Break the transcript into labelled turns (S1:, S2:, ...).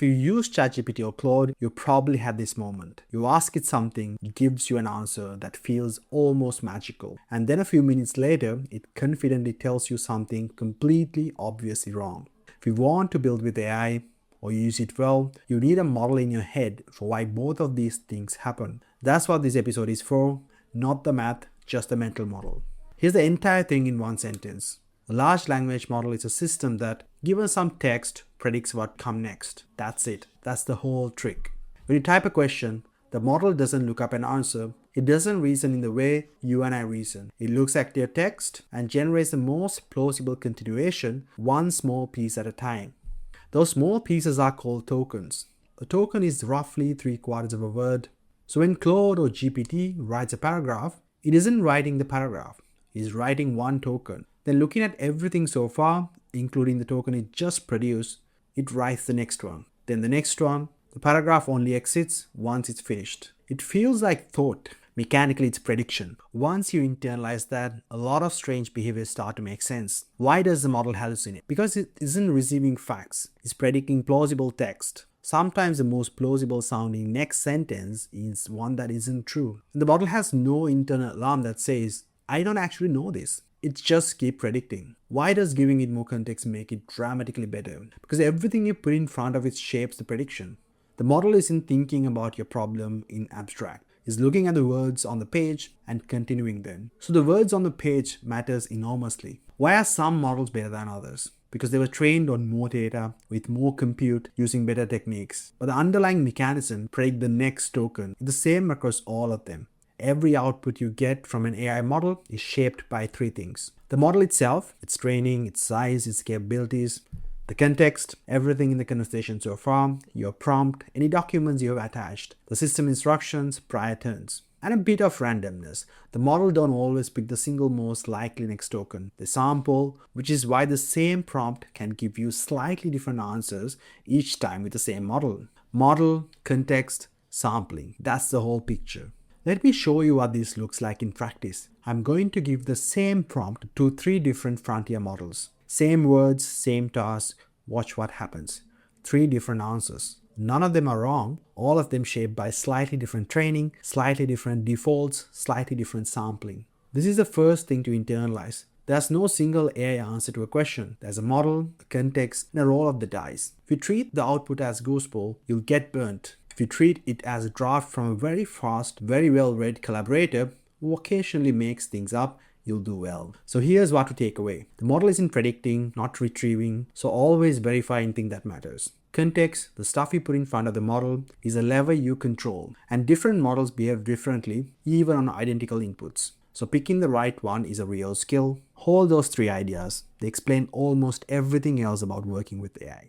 S1: If you use ChatGPT or Claude, you probably had this moment. You ask it something, it gives you an answer that feels almost magical. And then a few minutes later, it confidently tells you something completely obviously wrong. If you want to build with AI or use it well, you need a model in your head for why both of these things happen. That's what this episode is for, not the math, just the mental model. Here's the entire thing in one sentence. A large language model is a system that, given some text, predicts what comes next. That's it. That's the whole trick. When you type a question, the model doesn't look up an answer. It doesn't reason in the way you and I reason. It looks at your text and generates the most plausible continuation, one small piece at a time. Those small pieces are called tokens. A token is roughly 3/4 of a word. So when Claude or GPT writes a paragraph, it isn't writing the paragraph. It is writing one token. Then looking at everything so far, including the token it just produced, it writes the next one. Then the next one. The paragraph only exits once it's finished. It feels like thought. Mechanically, it's prediction. Once you internalize that, a lot of strange behaviors start to make sense. Why does the model hallucinate? Because it isn't receiving facts. It's predicting plausible text. Sometimes the most plausible sounding next sentence is one that isn't true. The model has no internal alarm that says, I don't actually know this. It just keeps predicting. Why does giving it more context make it dramatically better? Because everything you put in front of it shapes the prediction. The model isn't thinking about your problem in abstract. It's looking at the words on the page and continuing them. So the words on the page matters enormously. Why are some models better than others? Because they were trained on more data with more compute using better techniques. But the underlying mechanism predict the next token is the same across all of them. Every output you get from an AI model is shaped by three things. The model itself, its training, its size, its capabilities, the context, everything in the conversation so far, your prompt, any documents you have attached, the system instructions, prior turns, and a bit of randomness. The model don't always pick the single most likely next token. They sample, which is why the same prompt can give you slightly different answers each time with the same model. Model, context, sampling. That's the whole picture. Let me show you what this looks like in practice. I'm going to give the same prompt to 3 different frontier models. Same words, same task, watch what happens. 3 different answers. None of them are wrong, all of them shaped by slightly different training, slightly different defaults, slightly different sampling. This is the first thing to internalize. There's no single AI answer to a question. There's a model, a context, and a roll of the dice. If you treat the output as gospel, you'll get burnt. If you treat it as a draft from a very fast, very well-read collaborator who occasionally makes things up, you'll do well. So here's what to take away. The model isn't predicting, not retrieving, so always verify anything that matters. Context, the stuff you put in front of the model, is a lever you control, and different models behave differently even on identical inputs. So picking the right one is a real skill. Hold those 3 ideas. They explain almost everything else about working with AI.